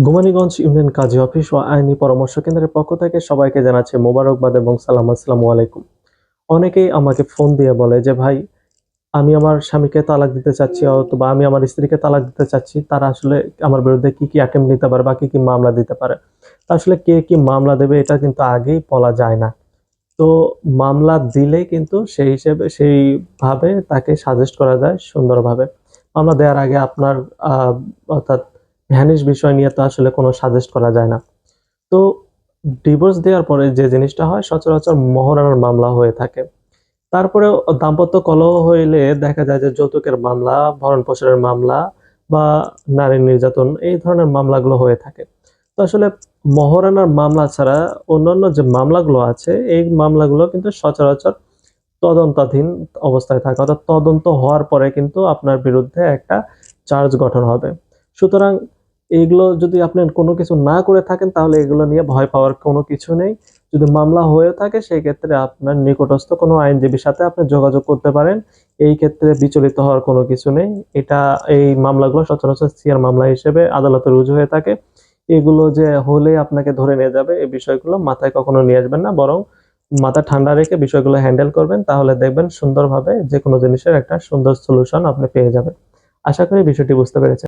Gomaniganj union কাজী office ও আইনি পরামর্শ কেন্দ্রের পক্ষ থেকে সবাইকে জানাচ্ছি মোবারকবাদ এবং সালাম। আসসালামু আলাইকুম। অনেকেই আমাকে ফোন দিয়ে বলে যে ভাই, আমি আমার স্বামীকে তালাক দিতে চাচ্ছি অথবা আমি আমার স্ত্রীকে তালাক দিতে চাচ্ছি। তারা আসলে আমার বিরুদ্ধে কি অ্যাটেম্প্ট নিতে পারে বা কি মামলা দিতে পারে। তা আসলে কে কি মামলা দেবে এটা কিন্তু আগেই বলা যায় না। তো মামলা দিলে কিন্তু সেই হিসেবে সেইভাবে তাকে সাজেস্ট করা যায় সুন্দরভাবে। মামলা দেওয়ার আগে আপনার অর্থাৎ ভ্যানিশ বিষয় নিয়ে তো আসলে কোনো সাজেস্ট করা যায় না। তো ডিভোর্স দেওয়ার পরে যে জিনিসটা হয় সচরাচর মহারানার মামলা হয়ে থাকে। তারপরেও দাম্পত্য কলহ হইলে দেখা যায় যে যৌতুকের মামলা, ভরণ-পোষণের মামলা বা নারী নির্যাতন এই ধরনের মামলাগুলো হয়ে থাকে। তো আসলে মহারানার মামলা ছাড়া অন্যান্য যে মামলাগুলো আছে এই মামলাগুলো কিন্তু সচরাচর তদন্তাধীন অবস্থায় থাকে। অর্থাৎ তদন্ত হওয়ার পরে কিন্তু আপনার বিরুদ্ধে একটা চার্জ গঠন হবে। সুতরাং এগুলো যদি আপনি কোনো কিছু না করে থাকেন তাহলে এগুলো নিয়ে ভয় পাওয়ার কোনো কিছু নেই। যদি মামলা হয়ে থাকে সেই ক্ষেত্রে আপনার নিকটস্থ কোনো আইনজীবীর সাথে আপনি যোগাযোগ করতে পারেন। এই ক্ষেত্রে বিচলিত হওয়ার কোনো কিছু নেই। এই মামলাগুলো সচরাচর সিআর মামলা হিসেবে আদালতে রুজু হয়ে থাকে। এগুলো যে হলে আপনাকে ধরে নিয়ে যাবে এই বিষয়গুলো মাথায় কখনো নিয়ে আসবেন না। বরং মাথা ঠান্ডা রেখে বিষয়গুলো হ্যান্ডেল করবেন, তাহলে দেখবেন সুন্দরভাবে যেকোনো জিনিসের একটা সুন্দর সলিউশন আপনি পেয়ে যাবেন। আশা করি বিষয়টি বুঝতে পেরেছেন।